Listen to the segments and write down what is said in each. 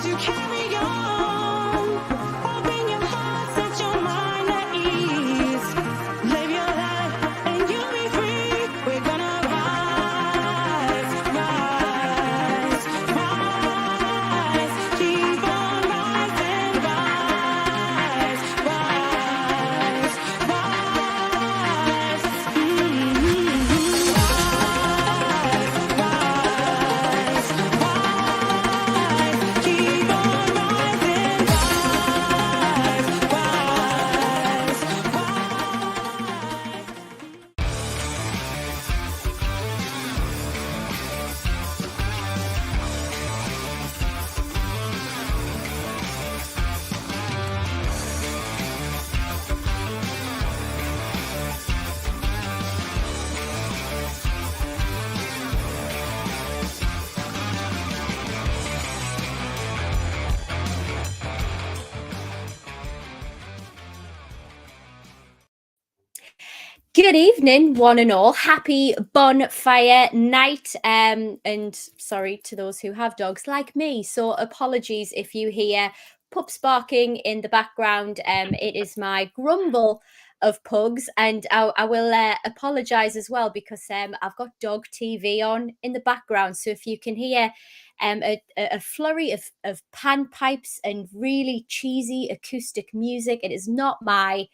to carry on. Open your heart, set your mind at ease. Live your life and you'll be free. We're gonna rise, rise, rise. Keep on rising, rise, rise, rise. Rise, rise, keep on rising, rise, Good evening, one and all. Happy bonfire night. And sorry to those who have dogs like me. So apologies if you hear pups barking in the background. It is my grumble of pugs, and I will apologise as well because I've got dog TV on in the background. So if you can hear a flurry of panpipes and really cheesy acoustic music, it is not my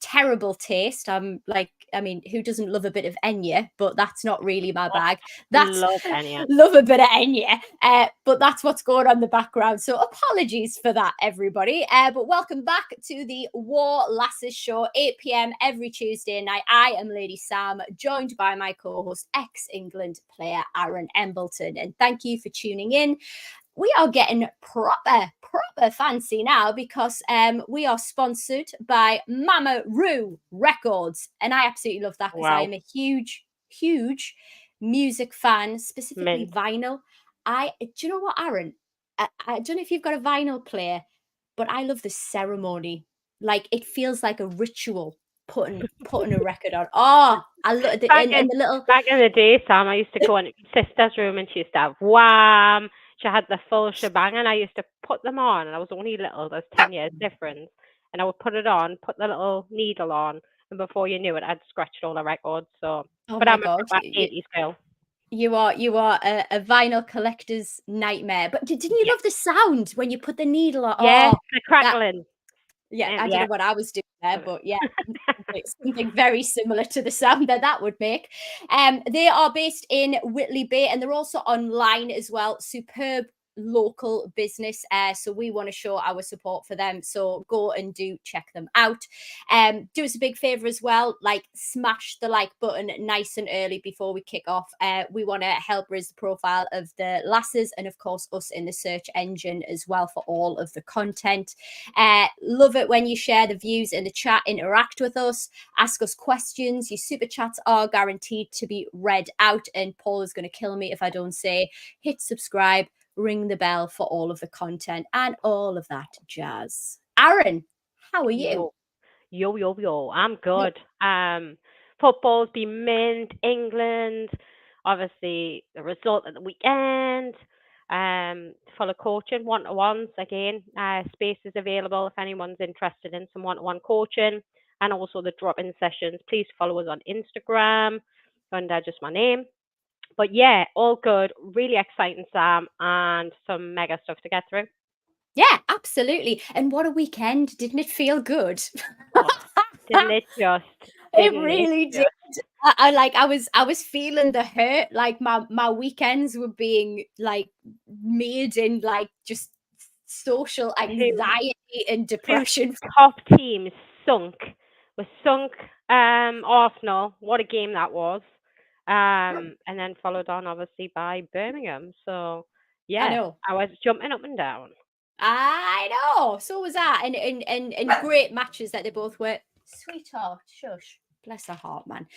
terrible taste. Who doesn't love a bit of Enya? But that's not really my bag. That's Love Enya. love a bit of Enya. But that's what's going on in the background. So apologies for that, everybody. But welcome back to the Wor Lasses Show, 8 p.m. every Tuesday night. I am Lady Sam, joined by my co-host, ex-England player Aran Embleton. And thank you for tuning in. We are getting proper fancy now because we are sponsored by Mama Roo Records, and I absolutely love that because I am a huge music fan, specifically vinyl. Do you know what, Aran? I don't know if you've got a vinyl player, but I love the ceremony. Like, it feels like a ritual putting a record on. Oh, I love the little. Back in the day, Sam, I used to go in my sister's room and she used to have Wham. She had the full shebang, and I used to put them on. And I was only little. There's 10 years difference. And I would put it on, put the little needle on, and before you knew it, I'd scratched all the records. So, Oh but my I'm God. a 80s girl. You are a vinyl collector's nightmare. But didn't you love the sound when you put the needle on? Yes, Oh, the crackling. I don't know what I was doing there, but yeah, it's something very similar to the sound that would make. They are based in Whitley Bay, and they're also online as well. Superb local business, so we want to show our support for them, so go and do check them out. Do us a big favor as well, like smash the like button nice and early before we kick off. We want to help raise the profile of the lasses, and of course us in the search engine as well for all of the content. Love it when you share the views in the chat, interact with us, ask us questions. Your super chats are guaranteed to be read out, and Paul is going to kill me if I don't say hit subscribe, ring the bell for all of the content and all of that jazz. Aran, how are you? Yo. I'm good. Football's been mint. England, obviously, the result at the weekend. Full of coaching, one-to-ones again. Space is available if anyone's interested in some one-to-one coaching, and also the drop-in sessions. Please follow us on Instagram under just my name. But yeah, all good. Really exciting, Sam, and some mega stuff to get through. Yeah, absolutely. And what a weekend. Didn't it feel good? Didn't it just? It really did. I was feeling the hurt. Like my weekends were being like made in like just social anxiety and depression. Top teams sunk. Arsenal. What a game that was. And then followed on obviously by Birmingham. So yeah, I was jumping up and down. I know. So was that. And great matches that they both were. Sweetheart, shush. Bless her heart, man.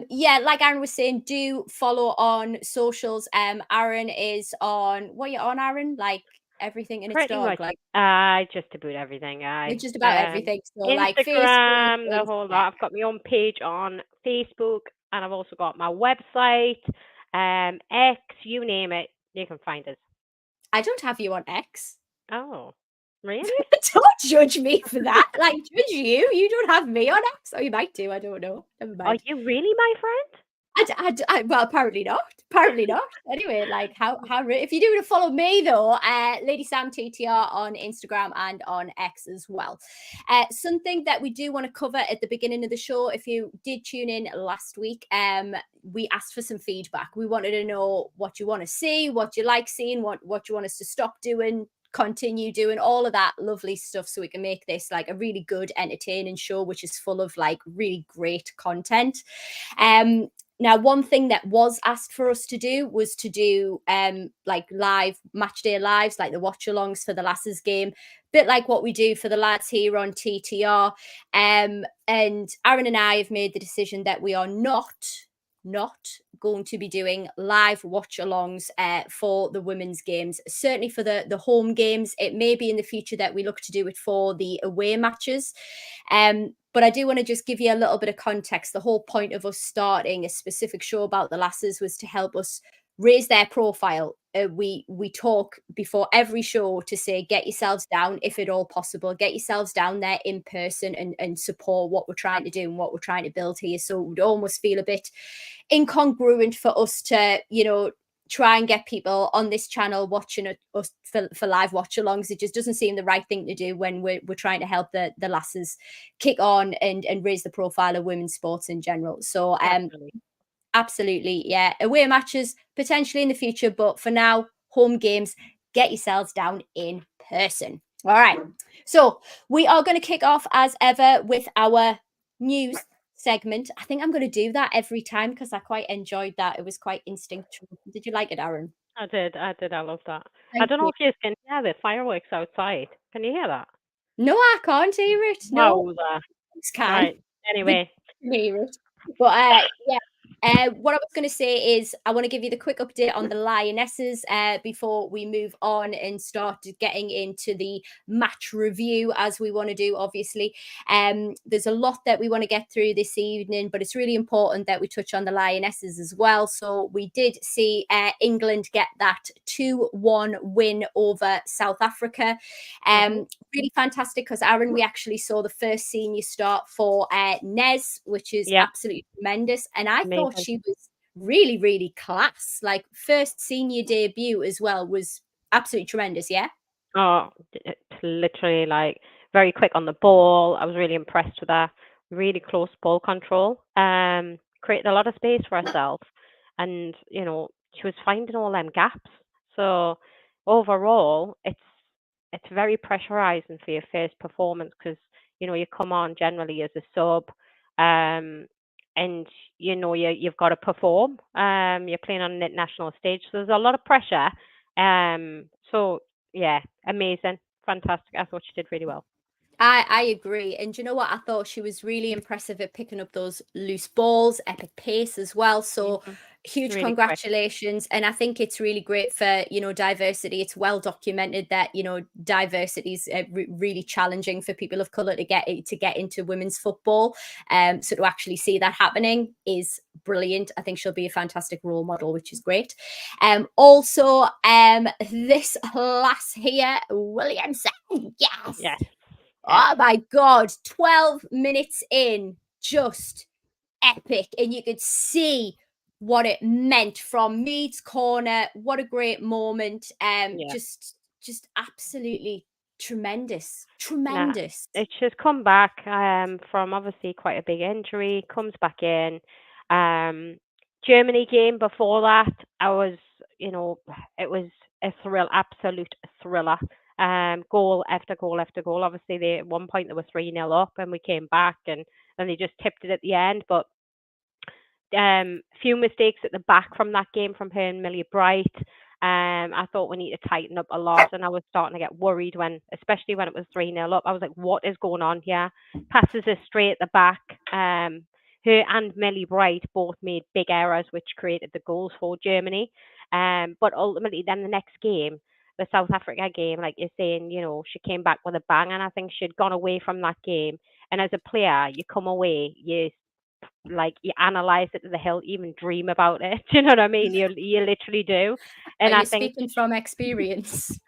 Yeah, like Aran was saying, do follow on socials. Aran is on, what are you on, Aran? Like everything in its dog. Much. Like just about everything. Just about everything. So Instagram, like Facebook, the whole lot. I've got my own page on Facebook, and I've also got my website, X, you name it, you can find us. I don't have you on X. Oh, really? Don't judge me for that. Like, judge you. You don't have me on X. Or you might do. I don't know. Never Are mind. you really my friend? Well, apparently not. Apparently not. Anyway, like if you do want to follow me though, Lady Sam TTR on Instagram and on X as well. Something that we do want to cover at the beginning of the show. If you did tune in last week, we asked for some feedback. We wanted to know what you want to see, what you like seeing, what you want us to stop doing, continue doing, all of that lovely stuff, so we can make this like a really good, entertaining show, which is full of like really great content. Now, one thing that was asked for us to do was to do like live match day lives, like the watch alongs for the Lasses game, bit like what we do for the lads here on TTR. And Aran and I have made the decision that we are not going to be doing live watch alongs for the women's games. Certainly for the home games. It may be in the future that we look to do it for the away matches. But I do want to just give you a little bit of context. The whole point of us starting a specific show about the Lasses was to help us raise their profile. We talk before every show to say, get yourselves down if at all possible, get yourselves down there in person and support what we're trying to do and what we're trying to build here. So it would almost feel a bit incongruent for us to, try and get people on this channel watching us for live watch alongs. It just doesn't seem the right thing to do when we're trying to help the Lasses kick on and raise the profile of women's sports in general. So Definitely. absolutely, yeah, away matches potentially in the future, but for now, home games, get yourselves down in person. All right, so we are going to kick off as ever with our news segment. I think I'm going to do that every time because I quite enjoyed that. It was quite instinctual. Did you like it, Aaron? I did. I love that. I Thank don't know you. if you can hear the fireworks outside. Can you hear that? No, I can't hear it. No, Wowza. it's can. Right. They Anyway, can hear it. But yeah. What I was going to say is I want to give you the quick update on the Lionesses before we move on and start getting into the match review, as we want to do, obviously. There's a lot that we want to get through this evening, but it's really important that we touch on the Lionesses as well. So we did see England get that 2-1 win over South Africa. Really fantastic because, Aaron, we actually saw the first senior start for Nez, which is yeah, absolutely tremendous. And I thought amazing. she was really, really class. Like, first senior debut as well was absolutely tremendous. Yeah. Oh, it's literally like very quick on the ball. I was really impressed with her. Really close ball control. Created a lot of space for herself, and she was finding all them gaps. So overall, it's very pressurizing for your first performance because you come on generally as a sub, um, and you've got to perform. You're playing on an international stage, so there's a lot of pressure. So yeah, amazing, fantastic. I thought she did really well. I agree. And do you know what? I thought she was really impressive at picking up those loose balls, epic pace as well. So huge Really quick. congratulations. And I think it's really great for, diversity. It's well documented that, diversity is really challenging for people of color to get into women's football. So to actually see that happening is brilliant. I think she'll be a fantastic role model, which is great. Also, this lass here, Williamson, yes. Yes. Oh my God, 12 minutes in, just epic. And you could see what it meant from Mead's corner. What a great moment. Yeah. Just absolutely tremendous. Nah, Tremendous. she's come back from obviously quite a big injury, comes back in. Germany game before that, it was a absolute thriller. Goal after goal after goal. Obviously, at one point they were 3-0 up, and we came back, and then they just tipped it at the end. But few mistakes at the back from that game from her and Millie Bright. I thought we need to tighten up a lot, and I was starting to get worried especially when it was 3-0 up. I was like, what is going on here? Passes her straight at the back. Her and Millie Bright both made big errors, which created the goals for Germany. But ultimately, then the next game, the South Africa game, like you're saying, she came back with a bang, and I think she'd gone away from that game. And as a player, you come away, you analyze it to the hill, even dream about it. Do you know what I mean? You literally do. Are And I you think speaking from experience?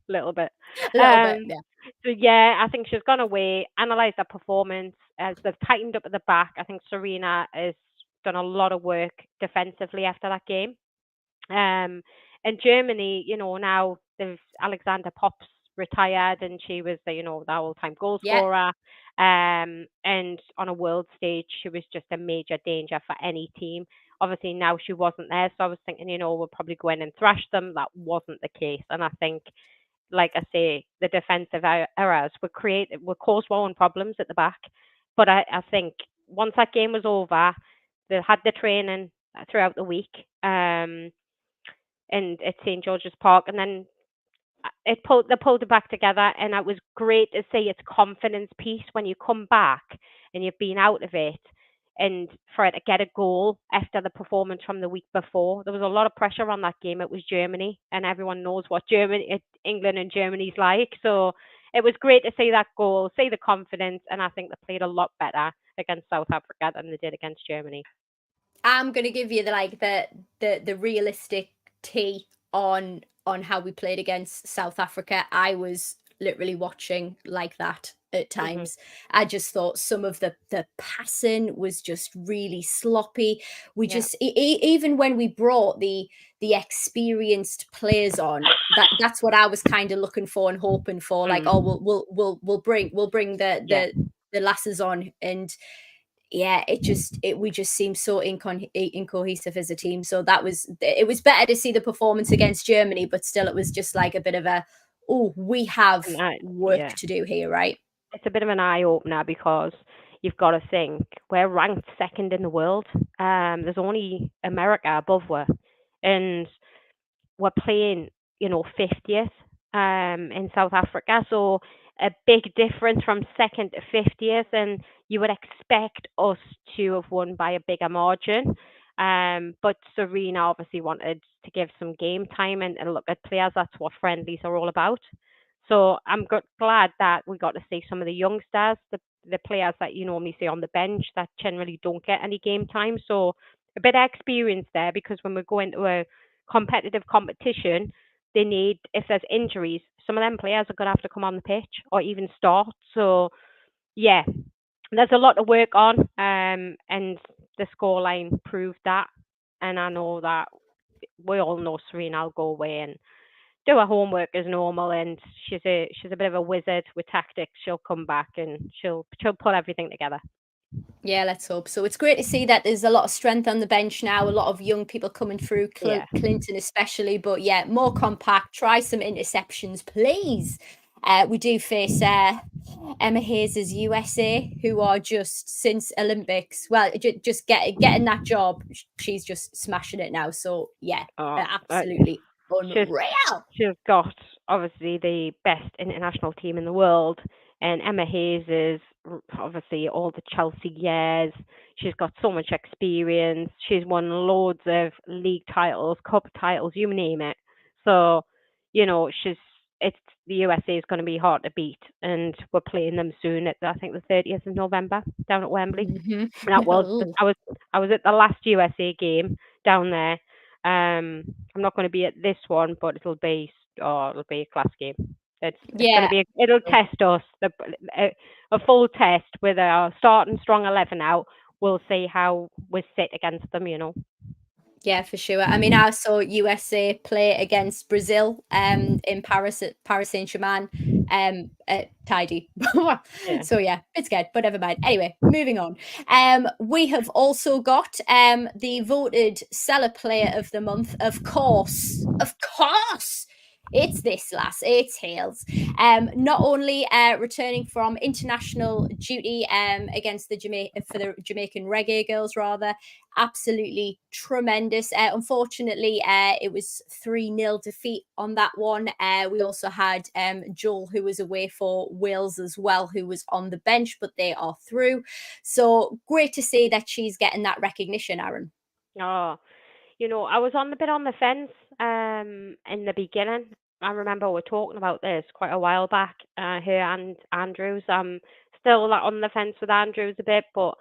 little bit. A little bit, Um, yeah. so yeah, I think she's gone away, analysed her performance as they've tightened up at the back. I think Serena has done a lot of work defensively after that game. Um, and Germany, now there's Alexander Pops retired, and she was the all-time goal Yeah. scorer. And on a world stage, she was just a major danger for any team. Obviously, now she wasn't there, so I was thinking, we'll probably go in and thrash them. That wasn't the case, and I think, like I say, the defensive errors were caused their own problems at the back. But I think once that game was over, they had the training throughout the week. And at St George's Park, and then they pulled it back together, and it was great to see its confidence piece when you come back and you've been out of it, and for it to get a goal after the performance from the week before. There was a lot of pressure on that game. It was Germany, and everyone knows what England and Germany's like. So it was great to see that goal, see the confidence, and I think they played a lot better against South Africa than they did against Germany. I'm gonna give you the realistic tea on how we played against South Africa. I was literally watching like that at times. I just thought some of the passing was just really sloppy. We Yeah. just even when we brought the experienced players on, that's what I was kind of looking for and hoping for. Like, oh, we'll bring the lasses on, and yeah, we just seemed so incohesive as a team. So it was better to see the performance against Germany, but still it was just like a bit of a, oh, we have work Yeah. to do here, right? It's a bit of an eye opener because you've got to think we're ranked second in the world. There's only America above us, and we're playing, 50th in South Africa. So a big difference from second to 50th, and you would expect us to have won by a bigger margin. But Serena obviously wanted to give some game time and look at players. That's what friendlies are all about. So I'm glad that we got to see some of the youngsters, the players that you normally see on the bench that generally don't get any game time. So a bit of experience there, because when we go into a competitive competition, they need, if there's injuries, some of them players are going to have to come on the pitch or even start. So yeah, there's a lot to work on, and the scoreline proved that. And I know that we all know Serena will go away and do her homework as normal, and she's a bit of a wizard with tactics. She'll come back and she'll put everything together. Yeah, let's hope so. It's great to see that there's a lot of strength on the bench now, a lot of young people coming through, Yeah. Clinton especially. But yeah, more compact. Try some interceptions, please. We do face Emma Hayes' USA, who are just since Olympics, well, just getting that job. She's just smashing it now. So yeah, absolutely unreal. She's got obviously the best international team in the world, and Emma Hayes is obviously all the Chelsea years. She's got so much experience. She's won loads of league titles, cup titles, you name it. So, it's the USA is going to be hard to beat, and we're playing them soon at I think the 30th of November down at Wembley. Mhm. That was Ooh. I was at the last USA game down there. I'm not going to be at this one, but it'll be a class game. It's going Yeah. to be it'll test us, a full test with our starting strong 11 out. We'll see how we sit against them. Yeah, for sure. I mean, I saw USA play against Brazil in Paris at Paris Saint-Germain tidy. Yeah. So yeah, it's good, but never mind. Anyway, moving on. We have also got the voted seller player of the month, of course. Of course. It's this lass, it's Hales. Not only returning from international duty against the Jamaican reggae girls, rather, absolutely tremendous. Unfortunately, it was 3-0 defeat on that one. We also had Joel, who was away for Wales as well, who was on the bench, but they are through. So great to see that she's getting that recognition, Aaron. Oh, I was on the fence in the beginning. I remember we were talking about this quite a while back, her and Andrews. Still on the fence with Andrews a bit, but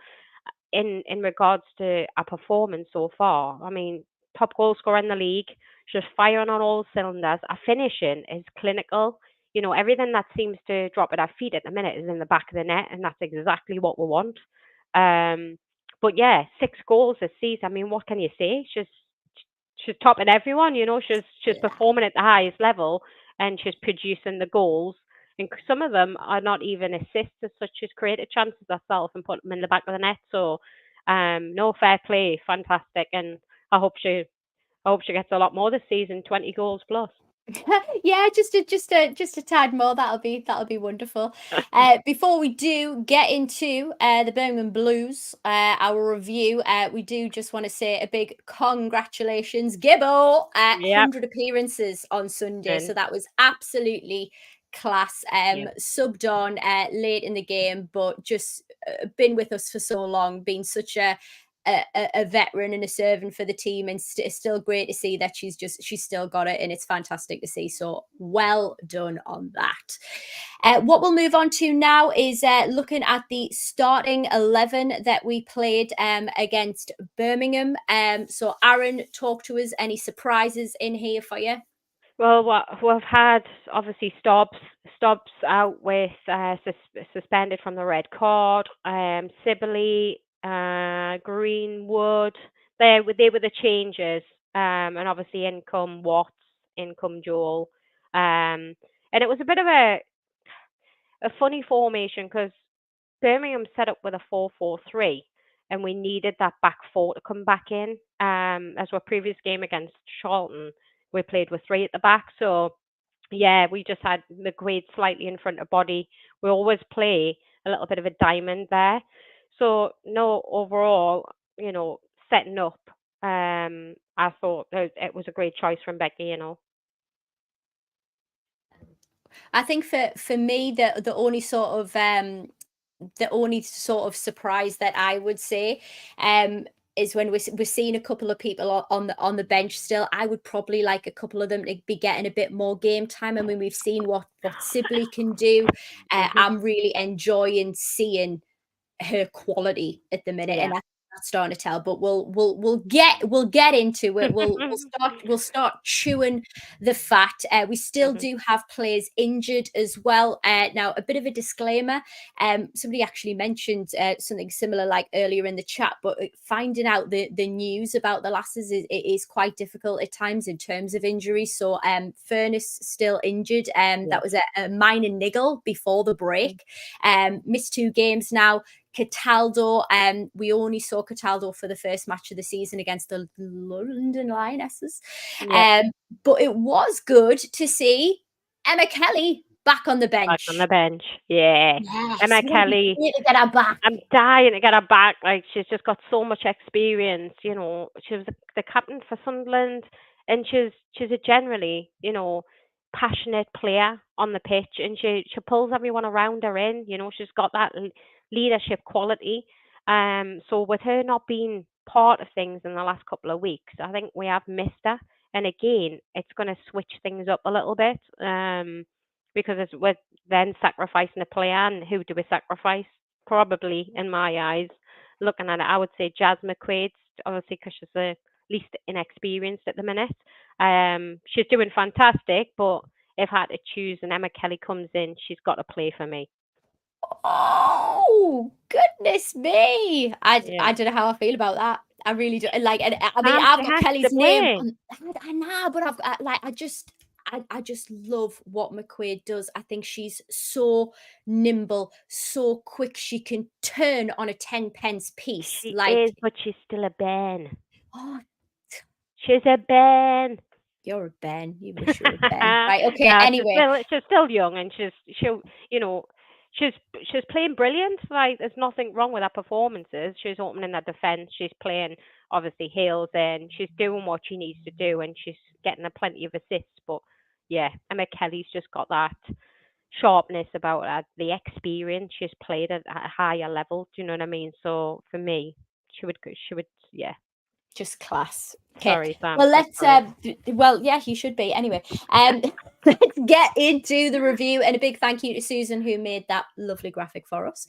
in regards to our performance so far, I mean, top goal scorer in the league. She's firing on all cylinders. Her finishing is clinical. You know, everything that seems to drop at her feet at the minute is in the back of the net, and that's exactly what we want. But yeah, 6 goals this season. I mean, what can you say? She's topping everyone. You know, she's Yeah. performing at the highest level, and she's producing the goals. And some of them are not even assists as such as created chances herself and put them in the back of the net. So, no, fair play, fantastic, and I hope she gets a lot more this season. 20 goals plus. Yeah, just a tad more. That'll be wonderful. Before we do get into the Birmingham Blues, our review, we do just want to say a big congratulations, Gibbo, Yep. 100 appearances on Sunday. So And that was absolutely class. yeah. Subbed on late in the game, but just been with us for so long, been such a veteran and a servant for the team, and it's still great to see that she's still got it, and it's fantastic to see. So well done on that. What we'll move on to now is looking at the starting 11 that we played against Birmingham. So Aaron, talk to us. Any surprises in here for you? Well, we've had obviously Stobbs out with suspended from the red card. Sibley, Greenwood, they were the changes. And obviously in come Watts, in come Joel. And it was a bit of a funny formation because Birmingham set up with a 4-4-3, and we needed that back four to come back in. As our previous game against Charlton, we played with 3 at the back. So yeah, we just had McQuaid slightly in front of body. We always play a little bit of a diamond there. So no, overall, you know, setting up, I thought it was a great choice from Becky. You know. I think for me, the only sort of surprise that I would say is when we're seeing a couple of people on the bench still. I would probably like a couple of them to be getting a bit more game time. I mean, we've seen what Sibley can do. Mhm. I'm really enjoying seeing her quality at the minute, Yeah. and that's starting to tell. But we'll get into it. We'll start chewing the fat. We still do have players injured as well. Now, a bit of a disclaimer. Somebody actually mentioned something similar like earlier in the chat, but finding out the news about the Lasses is quite difficult at times in terms of injuries. So Furness still injured. That was a minor niggle before the break. Missed 2 games now. Cataldo, we only saw Cataldo for the first match of the season against the London Lionesses. Yeah. But it was good to see Emma Kelly back on the Back bench. on the bench. Yeah. Yes, Emma wouldn't it be Kelly. great to get her back? I'm dying to get her back. Like, she's just got so much experience. You know, she was the captain for Sunderland, and she's a generally, you know, passionate player on the pitch, and she pulls everyone around her in. You know, she's got that leadership quality. So with her not being part of things in the last couple of weeks, I think we have missed her. And again, it's going to switch things up a little bit. Because we're then sacrificing a player, and who do we sacrifice? Probably, in my eyes, looking at it, I would say Jazz McQuaid, obviously, because she's the least inexperienced at the minute. She's doing fantastic, but if I had to choose and Emma Kelly comes in, she's got to play for me. Oh, goodness me. I Yeah. don't know how I feel about that. I really do. Like, and I mean, Sam, I've she got has to Kelly's name play. I know, but I just love what McQuaid does. I think she's so nimble, so quick. She can turn on a 10 pence piece. She Like, is, but she's still a Ben. oh, She's a Ben. you're a Ben. You wish you were a Ben. Right. Okay. No, Anyway, she's still young, and she'll you know she's playing brilliant. Like, there's nothing wrong with her performances. She's opening her defence. She's playing obviously Hales in. She's doing what she needs to do, and she's getting a plenty of assists. But yeah, Emma Kelly's just got that sharpness about her, the experience. She's played at a higher level. Do you know what I mean? So for me, she would yeah. just class. Okay. Sorry, Sam. Well, so let's sorry. well, yeah, you should be anyway. Let's get into the review, and a big thank you to Susan who made that lovely graphic for us.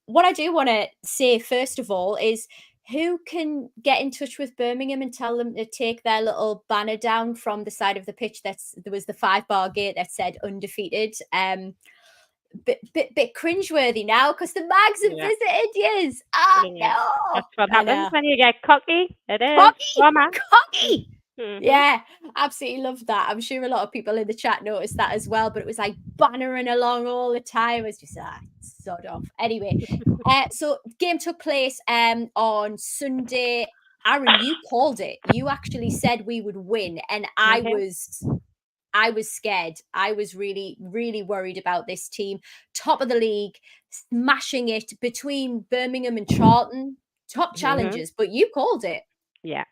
What I do want to say first of all is who can get in touch with Birmingham and tell them to take their little banner down from the side of the pitch? There was the 5-bar gate that said undefeated. Bit cringeworthy now because the mags have Yeah. visited yous. Ah, Yeah. no. That's what I happens know. when you get cocky. It is. Cocky, Come on. cocky. Mhm. Yeah, absolutely love that. I'm sure a lot of people in the chat noticed that as well, but it was like bannering along all the time. It was just sod off. Anyway, so game took place on Sunday. Aaron, you called it. You actually said we would win, and I Okay. was scared. I was really, really worried about this team. Top of the league, smashing it between Birmingham and Charlton. Top Mhm. challenges, but you called it. Yeah.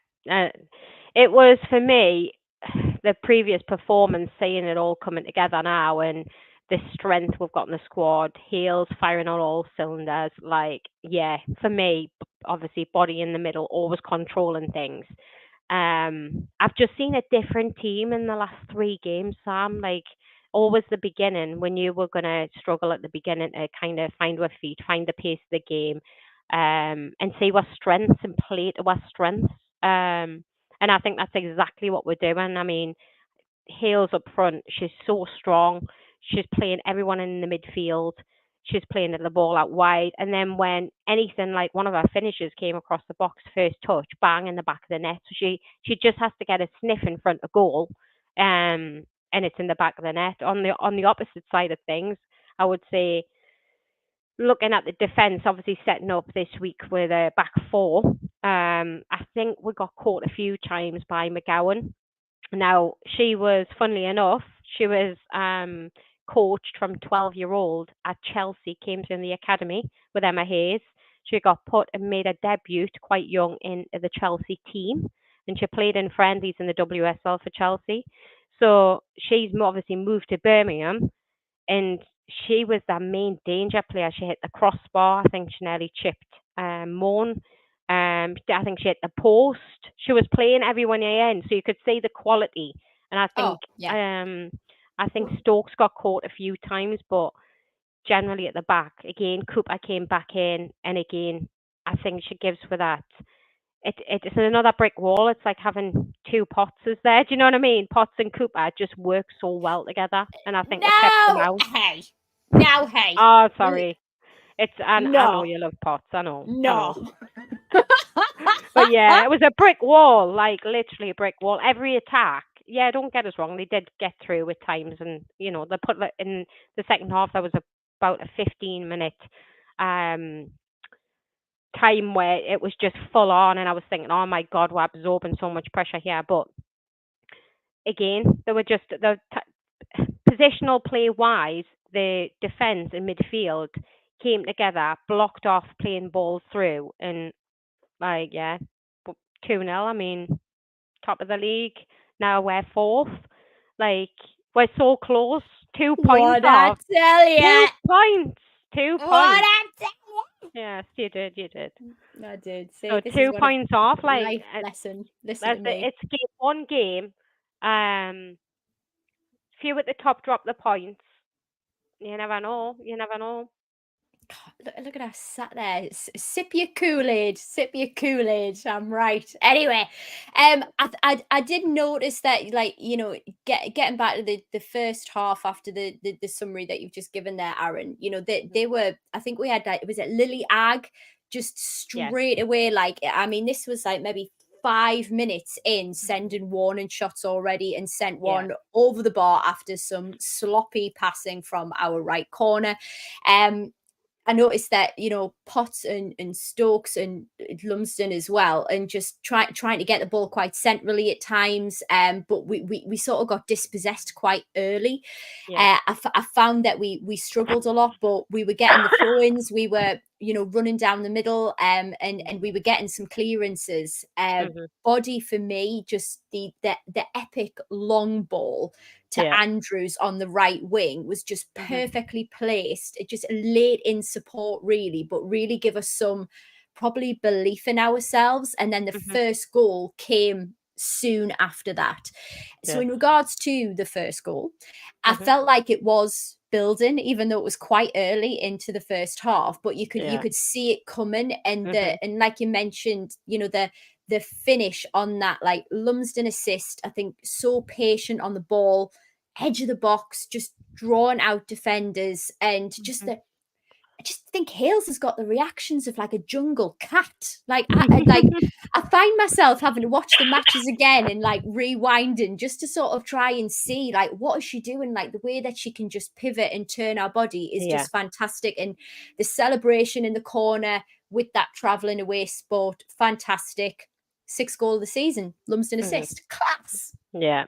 It was for me the previous performance, seeing it all coming together now, and the strength we've got in the squad, heels firing on all cylinders. Like, yeah, for me, obviously, body in the middle, always controlling things. I've just seen a different team in the last 3 games, Sam. Like, always the beginning when you were gonna struggle at the beginning to kind of find our feet, find the pace of the game, and see our strengths and play to our strengths. And I think that's exactly what we're doing. I mean, Hales up front, she's so strong. She's playing everyone in the midfield. She's playing the ball out wide. And then when anything like one of our finishers came across the box, first touch, bang in the back of the net. So she just has to get a sniff in front of goal, and it's in the back of the net. On the opposite side of things, I would say looking at the defence, obviously setting up this week with a back four. I think we got caught a few times by McGowan. Now, she was, funnily enough, she was coached from 12-year-old at Chelsea, came to the academy with Emma Hayes. She got put and made a debut quite young in the Chelsea team, and she played in friendlies in the WSL for Chelsea. So she's obviously moved to Birmingham, and she was the main danger player. She hit the crossbar. I think she nearly chipped Moan. I think she hit the post. She was playing everyone in, so you could see the quality. And Oh, yeah. I think Stokes got caught a few times, but generally at the back again, Cooper came back in, and again, I think she gives for that. It's another brick wall. It's like having two Pots there. Do you know what I mean? Potts and Cooper just work so well together, and I think we kept them No, out. hey. Now, hey. Oh, sorry. I know No. you love Potts. I know. No. But yeah, it was a brick wall, like literally a brick wall. Every attack. Yeah, don't get us wrong. They did get through at times, and they put in the second half. There was about a 15-minute time where it was just full on, and I was thinking, oh my god, we're absorbing so much pressure here. But again, there were just positional play wise, the defence and midfield came together, blocked off playing balls through, and like, yeah, 2-0. I mean, top of the league. Now we're fourth. Like, we're so close. 2 points What I off. tell 2 ya. points. 2 What points. I tell ya. Yes, you did. I did. See, So this is 2 what a points off. Like, life lesson. Listen to me. it's one game. Few at the top drop the points. You never know. You never know. Look at us sat there. Sip your Kool-Aid. Sip your Kool-Aid. I'm right. Anyway, I did notice that, like, getting back to the first half after the summary that you've just given there, Aaron. They were. I think we had, like, was it Lily Ag just Yes. straight away? Like, I mean, this was like maybe 5 minutes in, sending warning shots already, and sent one over the bar after some sloppy passing from our right corner. I noticed that, Potts and Stokes and Lumsden as well, and just trying to get the ball quite centrally at times. But we sort of got dispossessed quite early. Yeah. I found that we struggled a lot, but we were getting the throw-ins. We were, running down the middle, and we were getting some clearances. Body for me, just the epic long ball to Yeah. Andrews on the right wing was just perfectly placed. It just laid in support, really, but really give us some probably belief in ourselves. And then the first goal came soon after that. So in regards to the first goal, I felt like it was building, even though it was quite early into the first half, but you Yeah. could see it coming. And Mhm. and like you mentioned, the finish on that, like, Lumsden assist, I think, so patient on the ball, edge of the box, just drawing out defenders, and just Mhm. the I just think Hales has got the reactions of like a jungle cat. I find myself having to watch the matches again and like rewinding just to sort of try and see like what is she doing. Like the way that she can just pivot and turn our body is Yeah. just fantastic. And the celebration in the corner with that travelling away sport, fantastic. 6th goal of the season, Lumsden Mhm. assist, class. Yeah.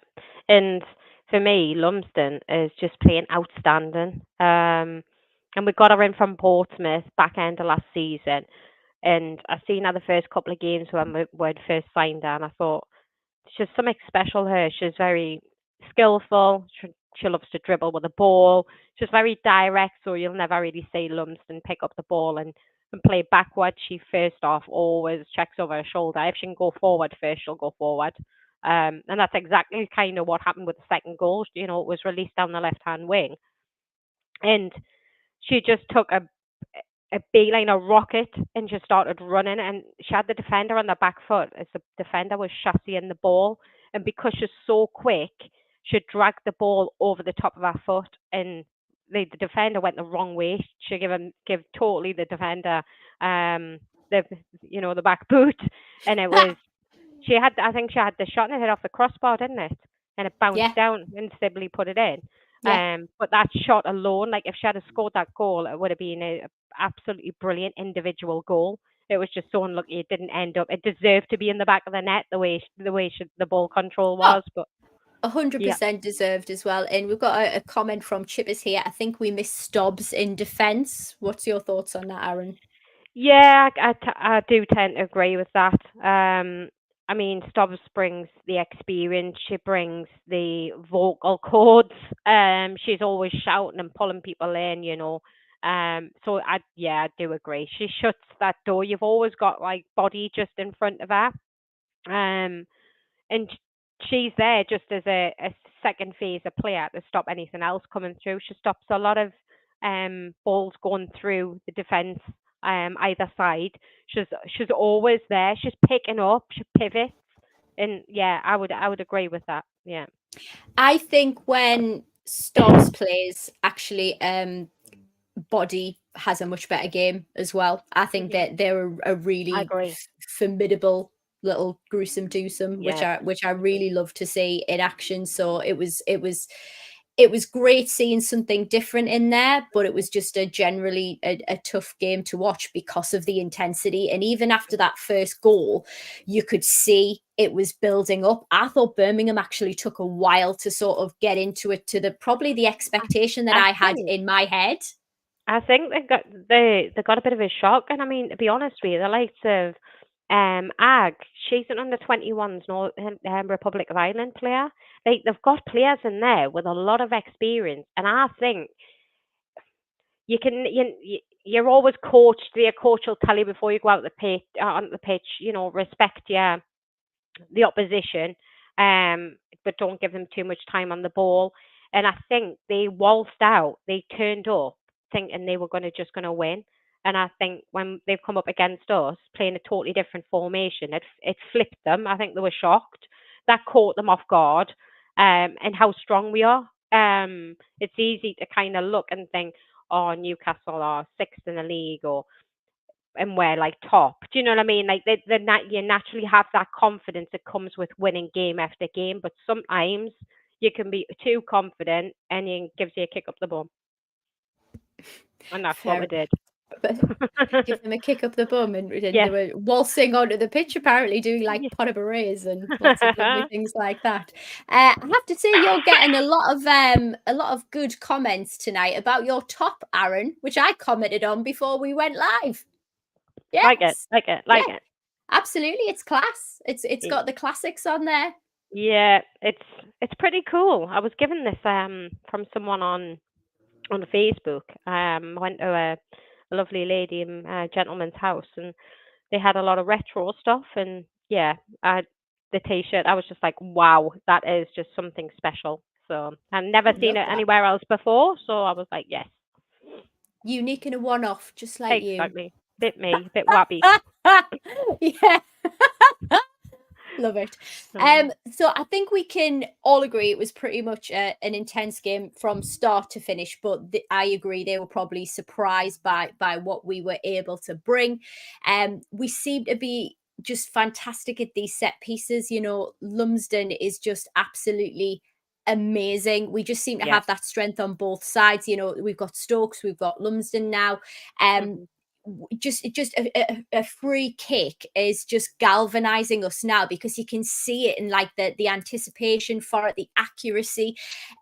And for me, Lumsden is just playing outstanding. And we got her in from Portsmouth back end of last season. And I seen her the first couple of games when we'd first signed her, and I thought she's something special. Her, she's very skillful. She loves to dribble with the ball. She's very direct, so you'll never really see Lumsden pick up the ball and play backwards. She first off always checks over her shoulder. If she can go forward first, she'll go forward. And that's exactly kind of what happened with the second goal. You know, it was released down the left hand wing, and she just took a beeline, a rocket, and just started running. And she had the defender on the back foot as the defender was chassis the ball. And because she's so quick, she dragged the ball over the top of her foot, and the defender went the wrong way. She give totally the defender the the back boot, and it was I think she had the shot and it hit off the crossbar, didn't it? And it bounced Yeah, down and Sibley put it in. yeah. But that shot alone, like if she had scored that goal, it would have been a absolutely brilliant individual goal. It was just so unlucky it didn't end up. It deserved to be in the back of the net the ball control Oh, was. But yeah, 100% deserved as well. And we've got a comment from Chippers here. I think we missed Stobbs in defence. What's your thoughts on that, Aaron? yeah, I do tend to agree with that. I mean, Stubbs brings the experience. She brings the vocal cords. She's always shouting and pulling people in. So I do agree. She shuts that door. You've always got like body just in front of her. Um, and she's there just as a second phase of player to stop anything else coming through. She stops a lot of balls going through the defence either side. She's always there. She's picking up. She pivots, and yeah, I would agree with that. Yeah. I think when Stobbs plays, actually, Body has a much better game as well. I think Mhm. that they're a I really agree. formidable little gruesome twosome, which Yeah. I Mhm. really love to see in action. So it was great seeing something different in there, but it was just generally a tough game to watch because of the intensity. And even after that first goal, you could see it was building up. I thought Birmingham actually took a while to sort of get into it, to the probably the I, expectation that I I had think in my head. I think they got a bit of a shock, and I mean, to be honest with you, the likes of Ag, she's an under 21s North Republic of Ireland player. Like they've got players in there with a lot of experience, and I think you're always coached. Your coach will tell you before you go out the pitch on the pitch, respect the opposition, but don't give them too much time on the ball. And I think they waltzed out, they turned up thinking they were going to win. And I think when they've come up against us playing a totally different formation, it flipped them. I think they were shocked. That caught them off guard, and how strong we are. It's easy to kind of look and think, oh, Newcastle are sixth in the league, and we're like top. Do you know what I mean? Like you naturally have that confidence that comes with winning game after game, but sometimes you can be too confident and it gives you a kick up the bum, and that's what we Fair, did. but give them a kick up the bum, and they Yes. were waltzing onto the pitch, apparently doing like pot of berets and lots of lovely things like that. I have to say, you're getting a lot of good comments tonight about your top, Aaron, which I commented on before we went live. Like it, Yes, like it, yeah, like it. absolutely, it's class. It's Y- got the classics on there. Yeah, it's pretty cool. I was given this from someone on Facebook. I went to a lovely lady and gentleman's house, and they had a lot of retro stuff. And yeah, the t-shirt, I was just like, wow, that is just something special. So I've never seen Love it that. anywhere else before. So I was like, yes, Unique and a one-off, just like you. exactly. Bit me, bit wappy. Yeah. Love it. So I think we can all agree it was pretty much an intense game from start to finish, but I agree they were probably surprised by what we were able to bring. We seem to be just fantastic at these set pieces. You know, Lumsden is just absolutely amazing. We just seem to Yeah. have that strength on both sides. You know, we've got Stokes, we've got Lumsden now. Just a free kick is just galvanizing us now, because you can see it in like the anticipation for it, the accuracy,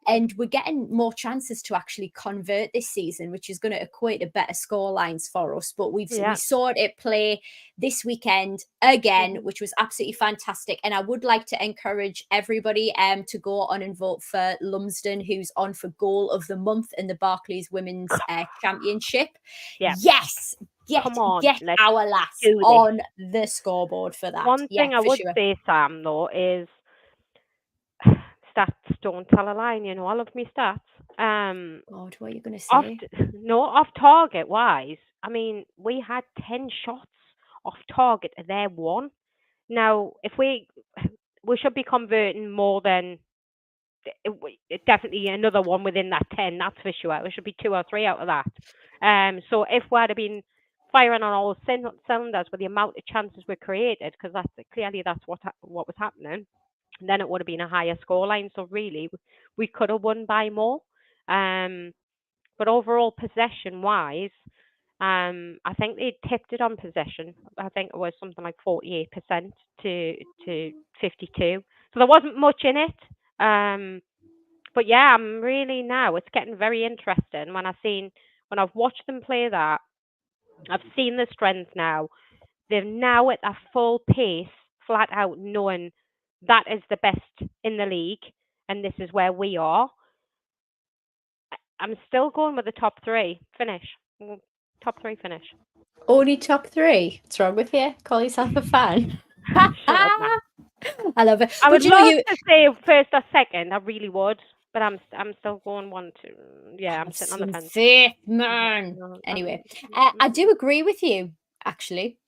and we're getting more chances to actually convert this season, which is going to equate to better score lines for us. But we saw it at play this weekend again, which was absolutely fantastic. And I would like to encourage everybody to go on and vote for Lumsden, who's on for goal of the month in the Barclays Women's Championship. Yeah. Yes, Come on, get let's our lass do this. on the scoreboard for that. One thing I for would sure. say, Sam, though, is stats don't tell a lie. You know, I love me stats. God, what are you going to say? Off target wise, I mean, we had 10 shots off target to their 1. Now, if we should be converting more than definitely another one within that 10, that's for sure. It should be 2 or 3 out of that. So if we had been firing on all cylinders with the amount of chances we created, because that's what was happening, then it would have been a higher scoreline. So really, we could have won by more. But overall, possession-wise, I think they tipped it on possession. I think it was something like 48% to 52. So there wasn't much in it. But yeah, I'm really now. It's getting very interesting when I've watched them play that. I've seen the strength now. They're now at a full pace, flat out, knowing that is the best in the league, and this is where we are. I'm still going with the top 3 finish. Top 3 finish. Only top 3. What's wrong with you? Call yourself a fan. Shut up, man. I love it. I would But you know, love to say first or second. I really would, but I'm still going 1, 2. Yeah, I'm sitting on the fence. faith, man. Anyway, I do agree with you, actually.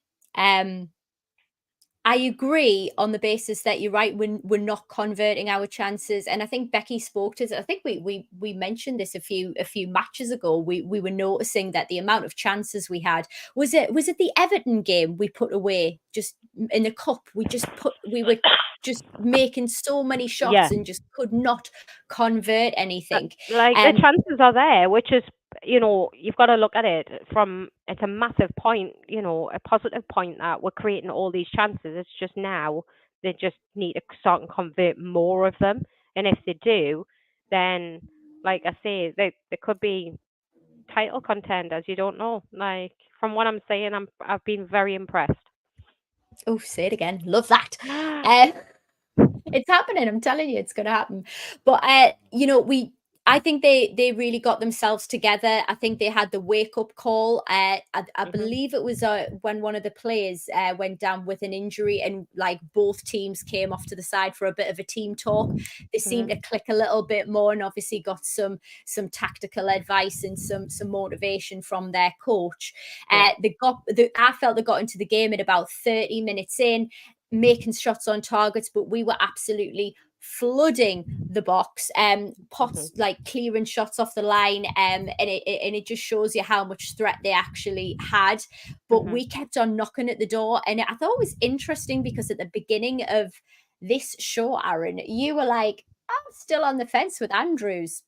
I agree on the basis that you're right. We're not converting our chances, and I think Becky spoke to it. I think we mentioned this a few matches ago. We were noticing that the amount of chances we had was it the Everton game we put away just in the cup. We were just making so many shots and just could not convert anything. Like the chances are there, which is, you know, you've got to look at it from, it's a massive point, you know, a positive point that we're creating all these chances. It's just now they just need to start and convert more of them. And if they do, then, like I say, they could be title contenders. You don't know. Like, from what I'm saying, I've been very impressed. Oh, say it again. Love that. It's happening. I'm telling you, it's going to happen. But you know, I think they really got themselves together. I think they had the wake up call. I believe it was when one of the players went down with an injury, and like both teams came off to the side for a bit of a team talk. They seemed to click a little bit more, and obviously got some tactical advice and some motivation from their coach. I felt they got into the game at about 30 minutes in, making shots on targets, but we were absolutely flooding the box, pots like clearing shots off the line, and it just shows you how much threat they actually had. But we kept on knocking at the door, and I thought it was interesting because at the beginning of this show, Aran, you were like, I'm still on the fence with Andrews.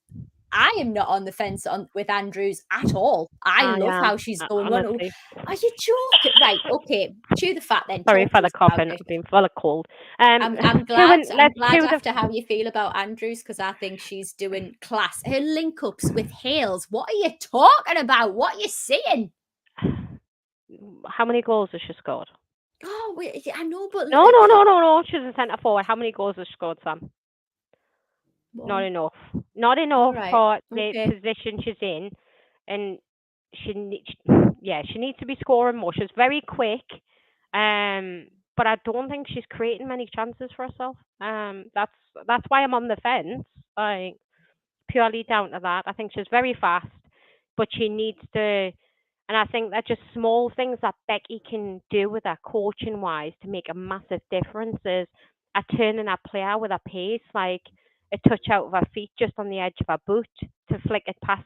I am not on the fence with Andrews at all. I love how she's going. Honestly. Are you joking? Right, okay. Chew the fat then. Sorry Talk for to the us about coughing. it. I've been full of cold. I'm glad. I'm glad the after how you feel about Andrews, because I think she's doing class. Her link ups with Hales. What are you talking about? What are you seeing? How many goals has she scored? Oh, wait, I know, but No. She's a centre forward. How many goals has she scored, Sam? Not enough. Not enough for the position she's in, and she needs to be scoring more. She's very quick, but I don't think she's creating many chances for herself. That's why I'm on the fence. Like, purely down to that. I think she's very fast, but she needs to. And I think that just small things that Becky can do with her coaching wise to make a massive difference is a turning her player with her pace, like a touch out of her feet just on the edge of her boot to flick it past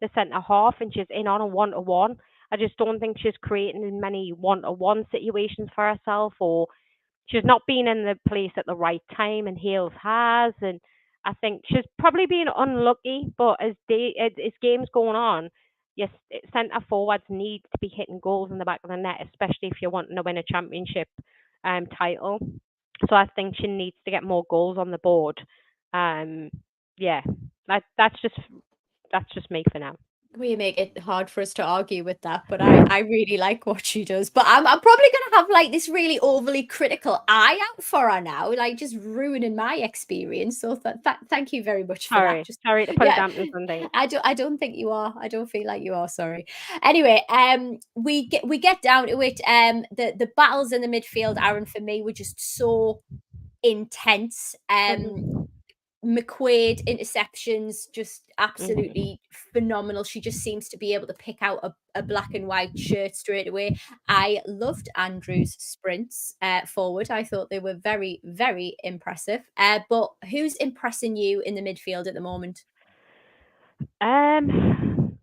the centre half, and she's in on a 1-to-1. I just don't think she's creating many 1-to-1 situations for herself, or she's not been in the place at the right time, and Hales has. And I think she's probably been unlucky, but as games going on, yes, centre forwards need to be hitting goals in the back of the net, especially if you're wanting to win a championship title. So I think she needs to get more goals on the board. Yeah, that's just me for now. We make it hard for us to argue with that, but I really like what she does. But I'm probably gonna have like this really overly critical eye out for her now, like just ruining my experience. So thank you very much for that. Just Sorry to put a yeah, dampener on things. I don't think you are. I don't feel like you are. Sorry. Anyway, we get down to it. The battles in the midfield, Aaron, for me were just so intense. McQuaid interceptions, just absolutely phenomenal. She just seems to be able to pick out a black and white shirt straight away. I loved Andrew's sprints forward. I thought they were very, very impressive. But who's impressing you in the midfield at the moment? Again,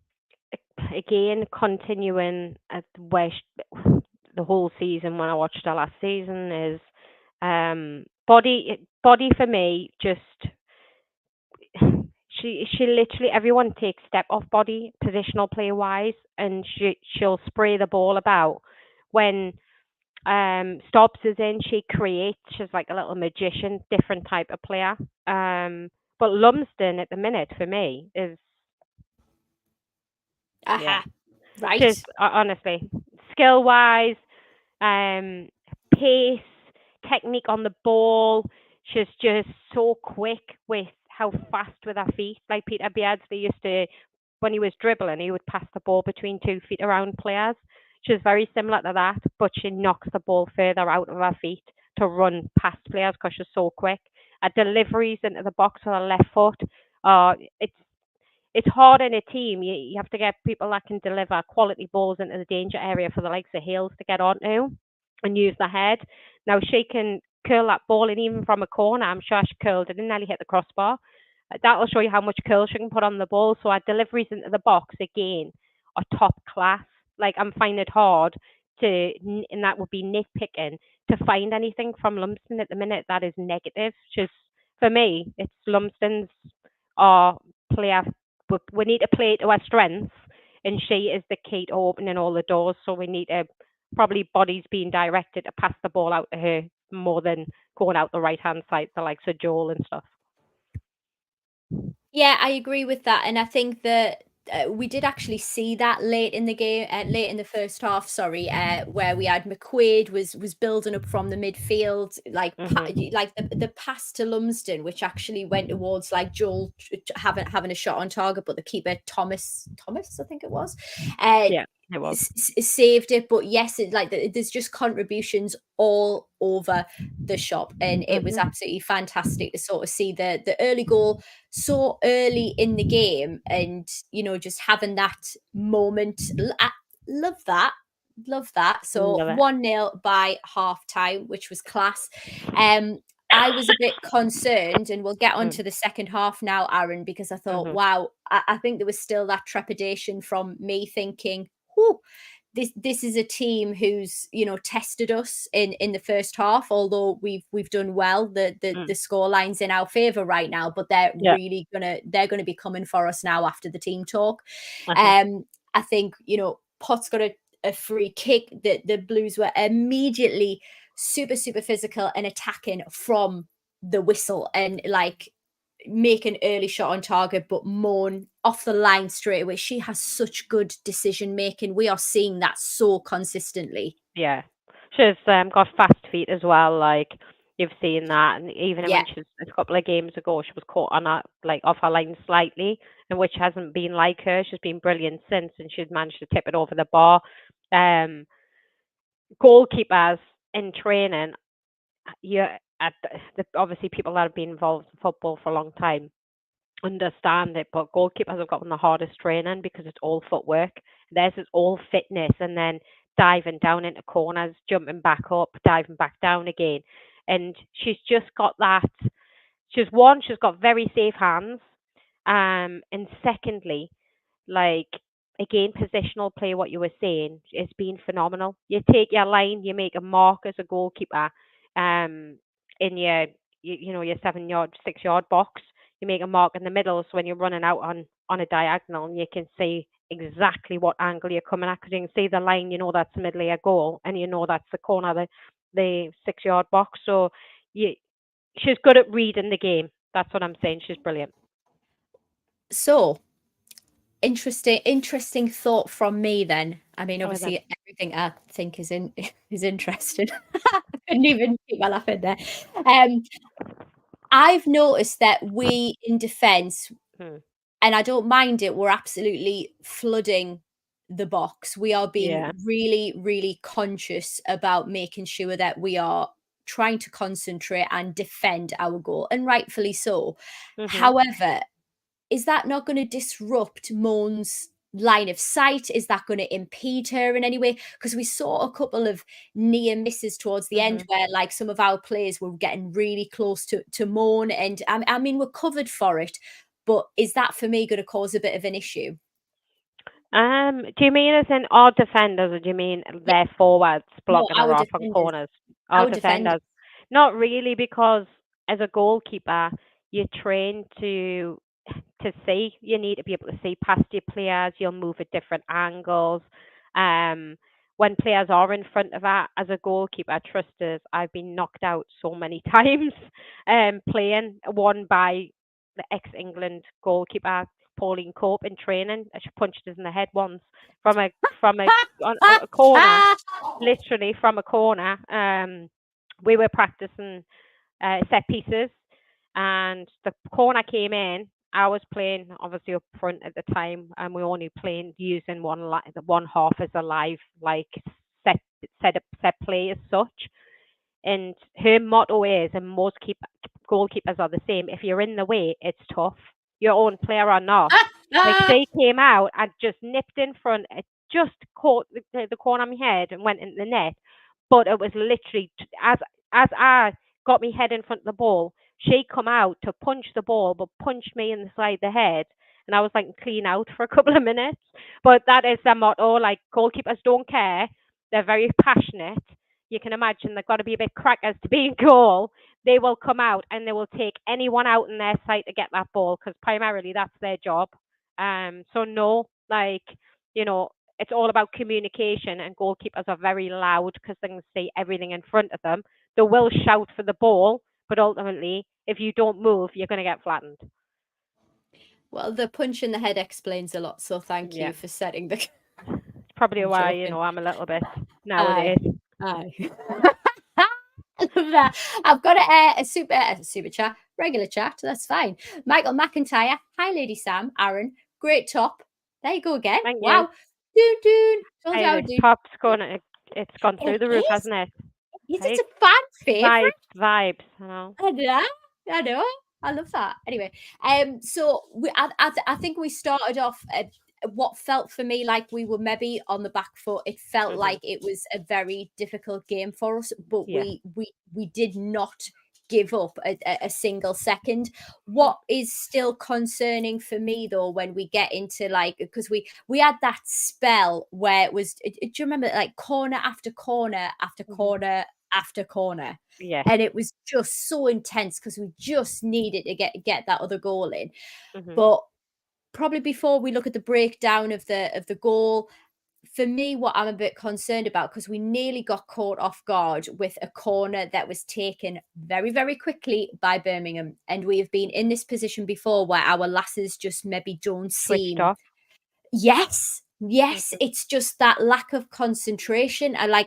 continuing at where the whole season when I watched her last season is body for me. Just she literally, everyone takes step off body positional play wise, and she'll spray the ball about when Stobbs is in. She creates. She's like a little magician, different type of player. But Lumsden at the minute for me is Aha. Right. just honestly, skill wise, pace, technique on the ball. She's just so quick with how fast with her feet. Like Peter Beardsley used to, when he was dribbling, he would pass the ball between 2 feet around players. She's very similar to that, but she knocks the ball further out of her feet to run past players because she's so quick. Her deliveries into the box with her left foot, it's hard in a team. You have to get people that can deliver quality balls into the danger area for the likes of Hales to get onto and use the head. Now she can curl that ball in even from a corner. I'm sure she curled it and nearly hit the crossbar. That'll show you how much curl she can put on the ball. So our deliveries into the box again are top class. Like I'm finding it hard and that would be nitpicking, to find anything from Lumsden at the minute that is negative. Just for me, it's Lumsden's our player. We need to play to our strengths, and she is the key to opening all the doors. So we need to probably bodies being directed to pass the ball out to her more than going out the right hand side, the likes of Joel and stuff. Yeah, I agree with that, and I think that we did actually see that late in the game, late in the first half. Sorry, where we had McQuaid was building up from the midfield, like like the pass to Lumsden, which actually went towards like Joel having a shot on target, but the keeper Thomas, I think it was, Yeah, it was. saved it. But yes, there's just contributions all over the shop, and it was absolutely fantastic to sort of see the early goal so early in the game, and just having that moment. I love that. So Love it. 1-0 by half time, which was class. I was a bit concerned, and we'll get on to the second half now, Aaron, because I thought, wow, I think there was still that trepidation from me thinking, whew, this is a team who's tested us in the first half, although we've done well. The score line's in our favor right now, but they're Yeah. really gonna be coming for us now after the team talk. I think Potts got a free kick. The Blues were immediately super physical and attacking from the whistle, and like make an early shot on target, but Moan off the line straight away. She has such good decision making. We are seeing that so consistently. Yeah. She's got fast feet as well. Like you've seen that, and even Yeah. when she was a couple of games ago, she was caught on her off her line slightly, and which hasn't been like her. She's been brilliant since, and she's managed to tip it over the bar. Goalkeepers, in training, obviously people that have been involved in football for a long time understand it, but goalkeepers have gotten the hardest training because it's all footwork. Theirs is all fitness, and then diving down into corners, jumping back up, diving back down again. And she's just got that. She's got very safe hands. And secondly, like again, positional play, what you were saying, has been phenomenal. You take your line, you make a mark as a goalkeeper, in your 7 yard, 6 yard box. You make a mark in the middle, so when you're running out on a diagonal, you can see exactly what angle you're coming at, because you can see the line. You know that's the middle of your goal, and you know that's the corner of the 6 yard box. So she's good at reading the game. That's what I'm saying. She's brilliant. So interesting thought from me then. I mean, obviously everything I think is interesting. I couldn't even keep my laughing there. I've noticed that we in defence, and I don't mind it, we're absolutely flooding the box. We are being really, really conscious about making sure that we are trying to concentrate and defend our goal, and rightfully so. However, is that not going to disrupt Moan's line of sight? Is that going to impede her in any way? Because we saw a couple of near misses towards the end where like some of our players were getting really close to Moan, and I mean we're covered for it, but is that for me going to cause a bit of an issue? Do you mean as in our defenders, or do you mean their forwards blocking her off on corners? Our defenders. Not really, because as a goalkeeper, you're trained to see. You need to be able to see past your players. You'll move at different angles. When players are in front of her, as a goalkeeper, trust us, I've been knocked out so many times playing one by the ex-England goalkeeper Pauline Cope in training. She punched us in the head once from a corner, literally from a corner. We were practicing set pieces, and the corner came in. I was playing obviously up front at the time, and we only playing using one half as a live like set play as such. And her motto is, and most goalkeepers are the same: if you're in the way, it's tough. Your own player or not. Like she came out and just nipped in front. It just caught the corner of my head and went into the net. But it was literally as I got my head in front of the ball, she come out to punch the ball, but punched me in the side of the head, and I was like clean out for a couple of minutes. But that is their motto. Like goalkeepers don't care. They're very passionate. You can imagine they've got to be a bit crackers to be in goal. They will come out and they will take anyone out in their sight to get that ball, because primarily that's their job. So no, like, it's all about communication, and goalkeepers are very loud because they can see everything in front of them. They will shout for the ball, but ultimately, if you don't move, you're going to get flattened. Well, the punch in the head explains a lot, so thank you for setting the... It's probably why, I'm a little bit nowadays. Aye. I love that. I've got a super chat, regular chat. That's fine. Michael McIntyre. Hi, Lady Sam, Aaron. Great top. There you go again. Thank wow. Doon. The top's gone. It's gone through the roof, hasn't it? It's a fan favorite. Vibes. I know. I know. I love that. Anyway, so I think we started off what felt for me like we were maybe on the back foot. It felt like it was a very difficult game for us, but we did not give up a single second. What is still concerning for me though, when we get into because we had that spell where it was, do you remember, like corner after corner after corner after corner? Yeah. And it was just so intense because we just needed to get that other goal in. But probably before we look at the breakdown of the goal, for me, what I'm a bit concerned about, because we nearly got caught off guard with a corner that was taken very, very quickly by Birmingham. And we have been in this position before where our lasses just maybe don't seem... Yes, it's just that lack of concentration. I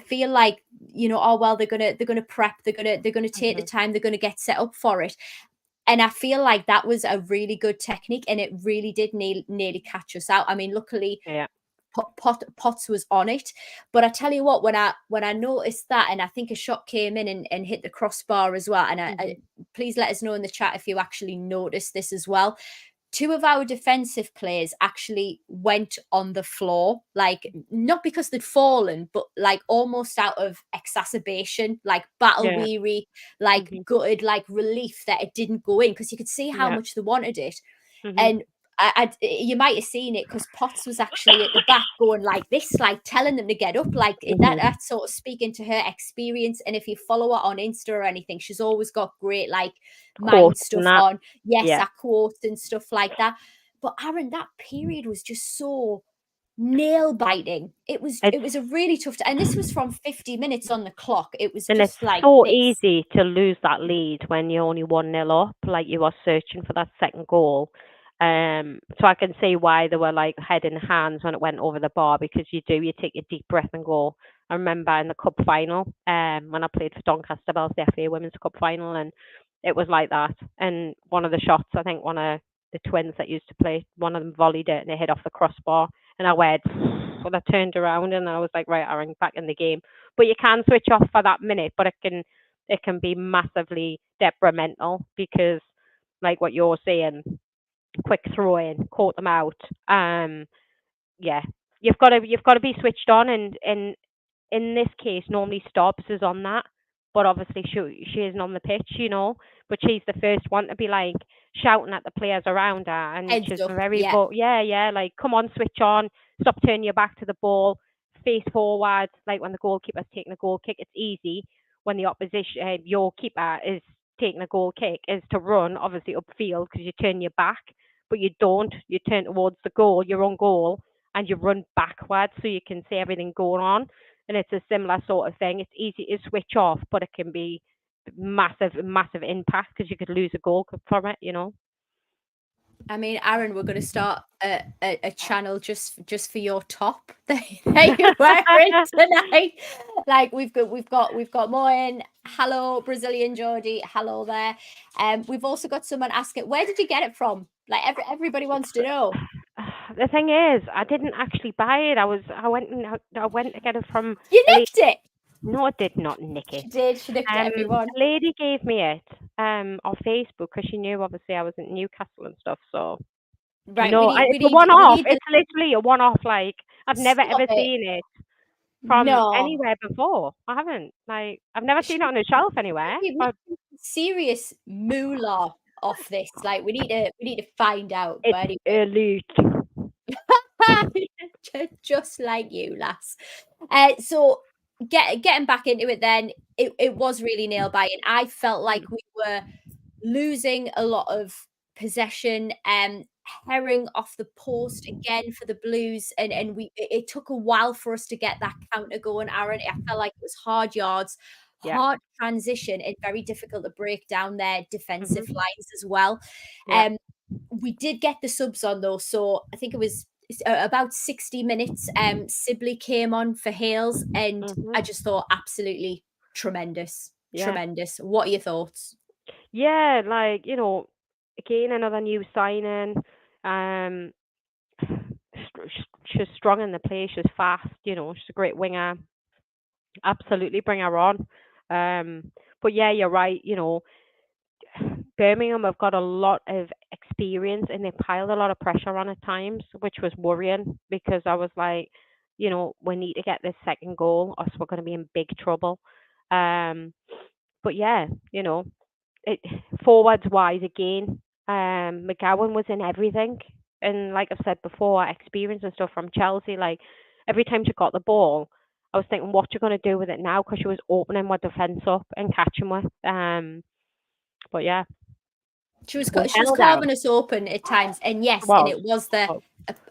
feel like, they're gonna prep, they're gonna take the time, they're gonna get set up for it. And I feel like that was a really good technique, and it really did nearly catch us out. I mean, luckily, Potts was on it. But I tell you what, when I noticed that, and I think a shot came in and hit the crossbar as well. And I please let us know in the chat if you actually noticed this as well. Two of our defensive players actually went on the floor, like not because they'd fallen, but like almost out of exacerbation, like battle Yeah. weary, like gutted, like relief that it didn't go in, because you could see how Yeah. much they wanted it. Mhm. And you might have seen it because Potts was actually at the back going like this, like telling them to get up, like that's sort of speaking to her experience. And if you follow her on Insta or anything, she's always got great like mind Quotes stuff and that. on. Yes, Yeah. our quotes and stuff like that. But Aaron, that period was just so nail biting. It was It's a really tough and this was from 50 minutes on the clock. It was and it's just like so this. easy to lose that lead when you're only 1-0 up, like you are searching for that second goal. So I can see why they were like head in hands when it went over the bar, because you take a deep breath and go. I remember in the cup final, when I played for Doncaster Bells, the FA Women's Cup final, and it was like that. And one of the shots, I think one of the twins that used to play, one of them volleyed it and it hit off the crossbar. And I went, well, I turned around and I was like, right, Aaron, back in the game. But you can switch off for that minute, but it can be massively detrimental, because, like what you're saying, quick throw in, caught them out. Yeah, you've got to be switched on, and in this case, normally Stobbs is on that, but obviously she isn't on the pitch, But she's the first one to be like shouting at the players around her, and Heads she's up, very yeah. like, come on, switch on, stop turning your back to the ball, face forward. Like when the goalkeeper's taking a goal kick, it's easy when the opposition, your keeper is taking a goal kick, is to run obviously upfield because you turn your back, but you don't. You turn towards the goal, your own goal, and you run backwards so you can see everything going on. And it's a similar sort of thing. It's easy to switch off, but it can be massive impact, because you could lose a goal from it. I mean, Aaron, we're going to start a channel just for your top that you're wearing tonight. Like we've got more in. Hello, Brazilian Geordie. Hello there. We've also got someone asking, where did you get it from? Like everybody wants to know. The thing is, I didn't actually buy it. I went to get it from You a lady. nicked it. No, I did not nick it. She did. She nicked everyone. A lady gave me it on Facebook, because she knew obviously I was in Newcastle and stuff. So Right. it's a one-off. It's literally a one-off. Like I've never ever seen it from anywhere before. I haven't. Like I've never seen it on a shelf anywhere. But serious moolah off this. Like we need to find out. It's elite. Just like you, lass. So getting back into it, then it was really nail biting. I felt like we were losing a lot of possession, herring off the post again for the Blues, and it took a while for us to get that counter going, Aaron. I felt like it was hard yards, hard transition, and very difficult to break down their defensive lines as well. We did get the subs on though, so I think it was about 60 minutes. Sibley came on for Hales, and I just thought absolutely tremendous. What are your thoughts? Yeah, like, again, another new signing. She's strong in the play. She's fast. She's a great winger. Absolutely, bring her on. But yeah, you're right. Birmingham have got a lot of experience, and they piled a lot of pressure on at times, which was worrying, because I was like, we need to get this second goal, or we're going to be in big trouble. But yeah, forwards wise, again, McGowan was in everything, and like I've said before, experience and stuff from Chelsea. Like every time she got the ball, I was thinking, what you going to do with it now? Because she was opening my defense up and catching with. But yeah, she was carving us open at times, and yes, and it was the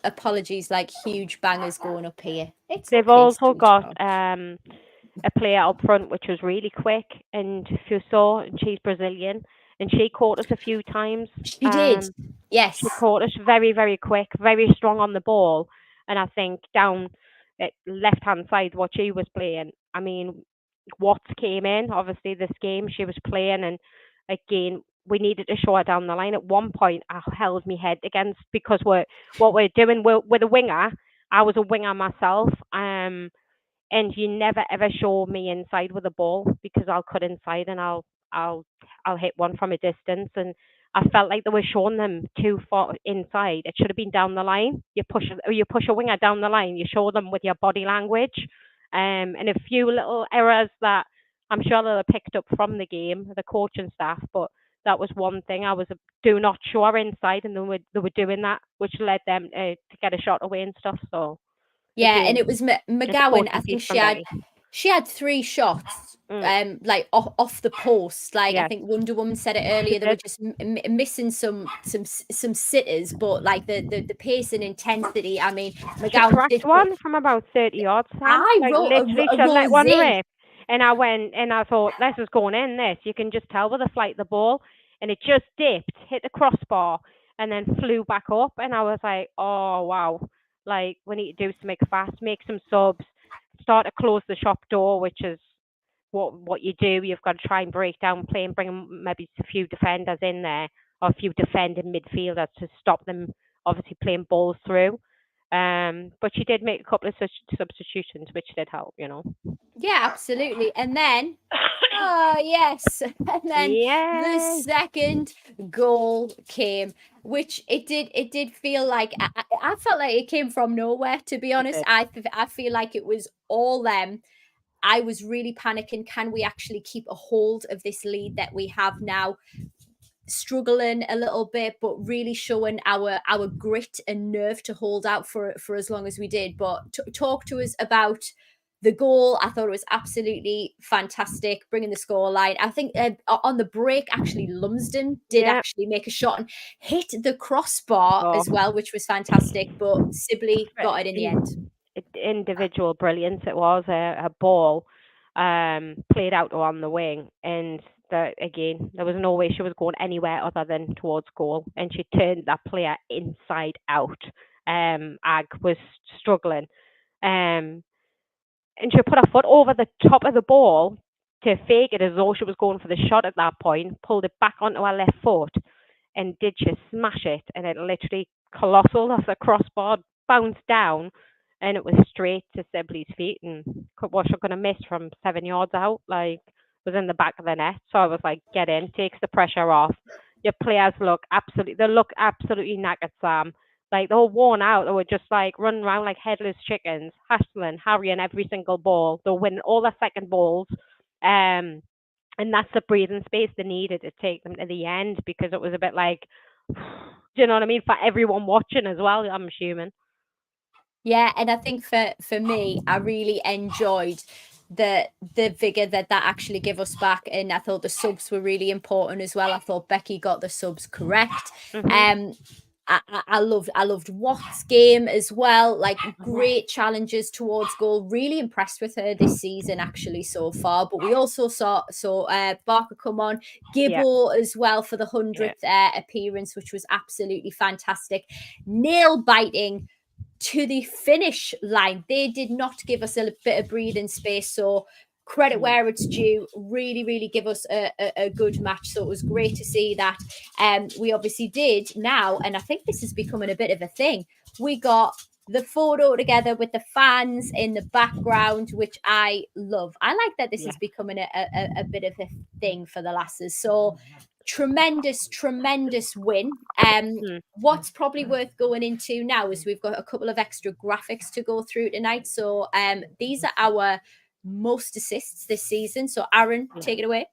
apologies, like huge bangers going up here. They've also got a player up front which was really quick, and Fuso, and she's Brazilian, and she caught us a few times. She did, yes. She caught us very, very quick, very strong on the ball, and I think down at left-hand side, what she was playing, I mean, Watts came in, obviously this game she was playing, and again, we needed to show her down the line. At one point, I held my head against, because what we're doing with a winger, I was a winger myself, and you never ever show me inside with a ball because I'll cut inside and I'll I'll hit one from a distance, and I felt like they were showing them too far inside. It should have been down the line. You push a winger down the line. You show them with your body language, and a few little errors that I'm sure they'll have picked up from the game, the coach and staff. But that was one thing. I was a do not show her inside, and they were doing that, which led them to get a shot away and stuff. So Yeah, and again, it was it's a McGowan. I coaching piece think from Becky. she had 3 shots, Mm, like off the post. Like I yeah, think Wonder Woman said it she earlier, they were did. just missing some sitters, but like the pace and intensity. I mean, She McGowan cracked did put. one from about 30 yards, Sam. I Like wrote literally, a she let one rosé. rip, and I went and I thought this is going in. This you can just tell with the flight of the ball, and it just dipped, hit the crossbar, and then flew back up. And I was like, oh wow, like we need to do something fast, make some subs, start to close the shop door, which is what you do. You've got to try and break down play and bring maybe a few defenders in there or a few defending midfielders to stop them obviously playing balls through. But she did make a couple of substitutions, which did help. Yeah, absolutely. And then, oh yes, and then the Yay! second goal came, which it did feel like I felt like it came from nowhere. To be It honest, did. I feel like it was all them. I was really panicking. Can we actually keep a hold of this lead that we have now? Struggling a little bit, but really showing our grit and nerve to hold out for as long as we did. But talk to us about the goal. I thought it was absolutely fantastic, bringing the score line. I think on the break, actually, Lumsden did Yeah. actually make a shot and hit the crossbar Oh, as well, which was fantastic. But Sibley got it in the end. individual brilliance it was. A ball played out on the wing, and again there was no way she was going anywhere other than towards goal, and she turned that player inside out. Ag was struggling, um, and she put her foot over the top of the ball to fake it as though she was going for the shot at that point, pulled it back onto her left foot, and did she smash it? And it literally colossal off the crossbar, bounced down, and it was straight to Sibley's feet. And was she going to miss from 7 yards out? Like, was in the back of the net. So I was like, get in, takes the pressure off. Your players they look absolutely knackered, Sam. Like, they were worn out. They were just like running around like headless chickens, hustling, harrying every single ball. They were winning all their second balls. Um, and that's the breathing space they needed to take them to the end, because it was a bit like, do you know what I mean? For everyone watching as well, I'm assuming. Yeah, and I think for me, I really enjoyed the vigor that actually gave us back, and I thought the subs were really important as well. I thought Becky got the subs correct. Mhm. Um, I loved Watt's game as well. Like great challenges towards goal. Really impressed with her this season actually so far. But we also saw Barker come on, Yeah. Gibbo as well for the Yeah. 100th appearance, which was absolutely fantastic. Nail biting to the finish line. They did not give us a bit of breathing space. So credit where it's due. Really, really give us a good match. So it was great to see that. We obviously did now, and I think this is becoming a bit of a thing. We got the photo together with the fans in the background, which I love. I like that this Yeah. is becoming a bit of a thing for the lasses. So tremendous win. Mm. What's probably worth going into now is we've got a couple of extra graphics to go through tonight. So these are our most assists this season. So Aaron, Yeah. take it away.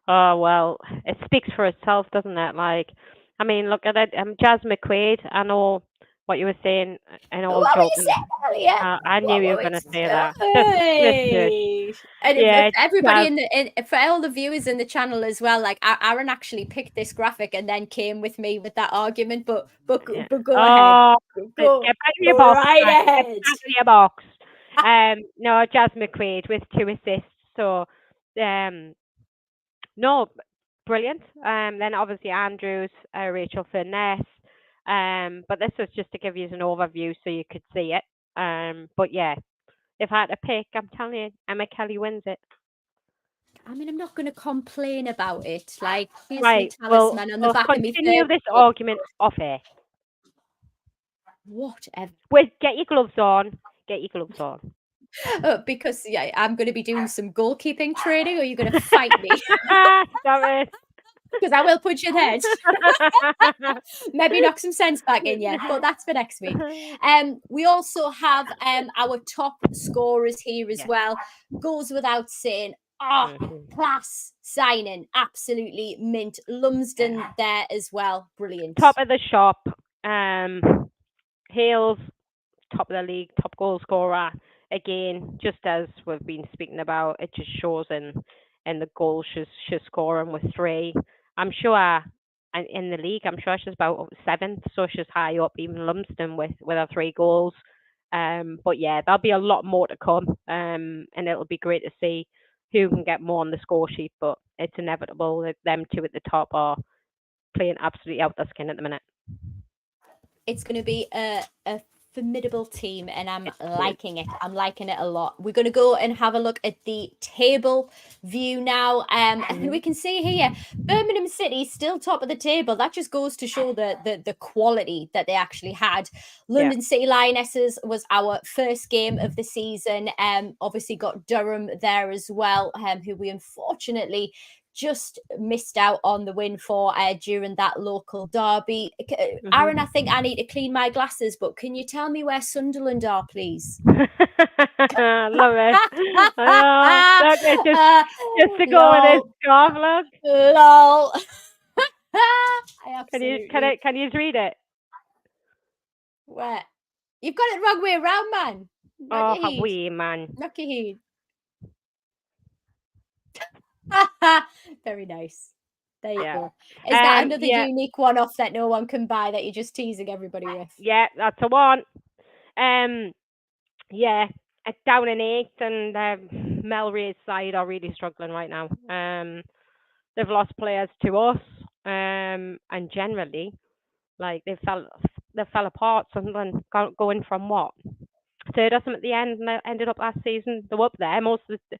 Oh well, it speaks for itself, doesn't it? Like, I mean, look at it. Jazz McQuaid. I know what you were saying, and all What were you joking. saying earlier? I knew What you were were we going to say that. Just good. saying? And if Yeah, everybody Jazz. for all the viewers in the channel as well, like Aaron actually picked this graphic and then came with me with that argument. But Yeah. go ahead, Oh, go get back in your go box, right man. Get ahead. back in your box. No, Jazz McQuaid with 2 assists. So, no, brilliant. Then obviously Andrews, Rachel Finesse. But this was just to give you an overview so you could see it. But yeah, if I had to pick, I'm telling you, Emma Kelly wins it. I mean, I'm not going to complain about it. Like, here's my Right. Well, talisman on the we'll back of me continue third. this argument off air. Whatever. Wait, get your gloves on. Get your gloves on. Because I'm going to be doing some goalkeeping training, or you're going to fight me Stop it. because I will punch your head. Maybe knock some sense back in you, but that's for next week. We also have our top scorers here as Yes. well. Goes without saying. Class signing, absolutely mint. Lumsden there as well, brilliant. Top of the shop. Hales, top of the league, top goal scorer. Again, just as we've been speaking about, it just shows in the goals she's scoring with 3. I'm sure in the league, I'm sure she's about 7th, so she's high up, even Lumsden with her 3 goals. But yeah, there'll be a lot more to come, and it'll be great to see who can get more on the score sheet. But it's inevitable that them 2 at the top are playing absolutely out their skin at the minute. It's going to be a formidable team, and I'm liking it. I'm liking it a lot. We're going to go and have a look at the table view now. And we can see here, Birmingham City still top of the table. That just goes to show the quality that they actually had. London City Lionesses was our first game of the season. Obviously got Durham there as well, who we unfortunately just missed out on the win for during that local derby. Aran, I think I need to clean my glasses, but can you tell me where Sunderland are, please? Love it. Look, just to go with this scarf, look. Lol. Can you read it? Where? You've got it wrong way around, man. Knock your head. Wee man. Knock your head. Very nice. There you go. Is that another unique one-off that no one can buy that you're just teasing everybody with? Yeah, that's a one. Yeah, down in 8th, and Melray's side are really struggling right now. They've lost players to us, and generally, like they fell apart. Sunderland going from what? 3rd or something at the end, and they ended up last season. They were up there most of the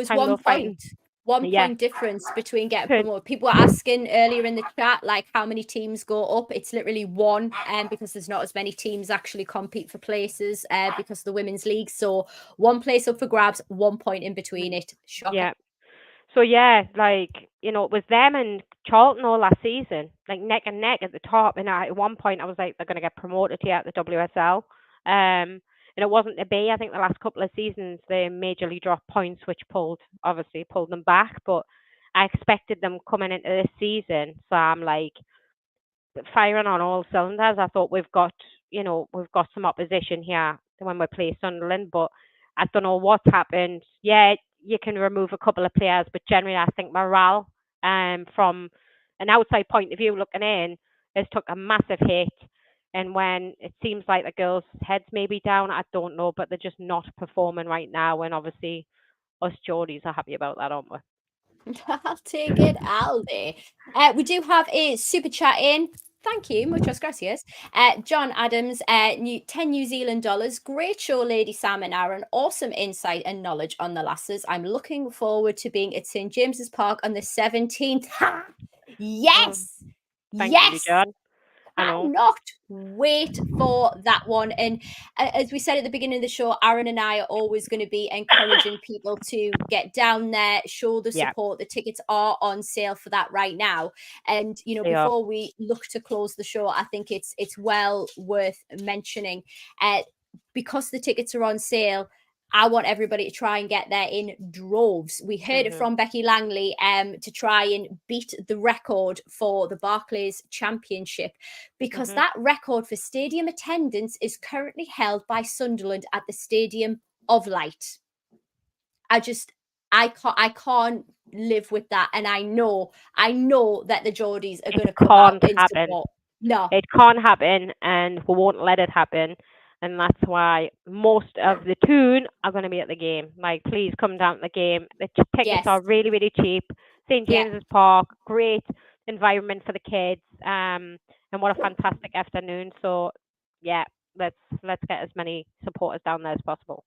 time. 1 point. 1 point difference between getting promoted. People were asking earlier in the chat, like, how many teams go up. It's literally 1, because there's not as many teams actually compete for places because of the women's league. So 1 place up for grabs, 1 point in between it. Shocking. Yeah. So yeah, like, you know, it was them and Charlton all last season, like neck and neck at the top. And at one point, I was like, they're going to get promoted here at the WSL. And it wasn't to be. I think the last couple of seasons they majorly dropped points, which pulled them back. But I expected them coming into this season, so I'm like firing on all cylinders. I thought we've got some opposition here when we play Sunderland, but I don't know what's happened. Yeah, you can remove a couple of players, but generally I think morale, from an outside point of view looking in, has took a massive hit. And when it seems like the girls' heads may be down, I don't know, but they're just not performing right now. And obviously, us Geordies are happy about that, aren't we? I'll take it, Aldi. We do have a super chat in. Thank you, muchas gracias. John Adams, 10 New Zealand dollars. Great show, Lady Sam and Aran. Awesome insight and knowledge on the lasses. I'm looking forward to being at St. James's Park on the 17th. Yes! Thank yes! you, John. Cannot wait for that one. And as we said at the beginning of the show, Aran and I are always going to be encouraging people to get down there, show the support. The tickets are on sale for that right now. And before we look to close the show, I think it's well worth mentioning, because the tickets are on sale, I want everybody to try and get there in droves. We heard it from Becky Langley to try and beat the record for the Barclays Championship, because that record for stadium attendance is currently held by Sunderland at the Stadium of Light. I can't live with that, and I know that the Geordies are going to come out in support. No, it can't happen, and we won't let it happen. And that's why most of the Toon are going to be at the game. Like, please come down to the game. The tickets are really, really cheap. St. James's Park, great environment for the kids, and what a fantastic afternoon. So, yeah, let's get as many supporters down there as possible.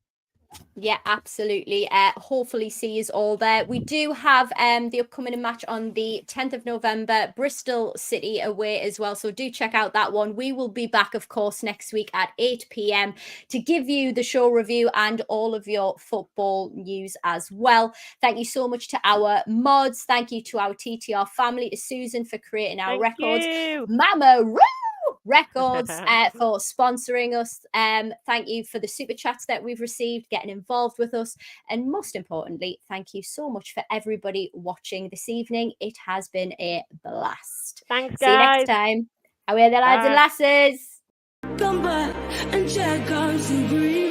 Yeah, absolutely. Hopefully see us all there. We do have the upcoming match on the 10th of November, Bristol City away as well. So do check out that one. We will be back, of course, next week at 8 p.m. to give you the show review and all of your football news as well. Thank you so much to our mods. Thank you to our TTR family, to Susan for creating our Thank records. you. Mama Records for sponsoring us. Thank you for the super chats that we've received, getting involved with us, and most importantly, thank you so much for everybody watching this evening. It has been a blast. Thanks, See you next guys. time. Away the lads and Bye. lasses. Come back and check out some breeze.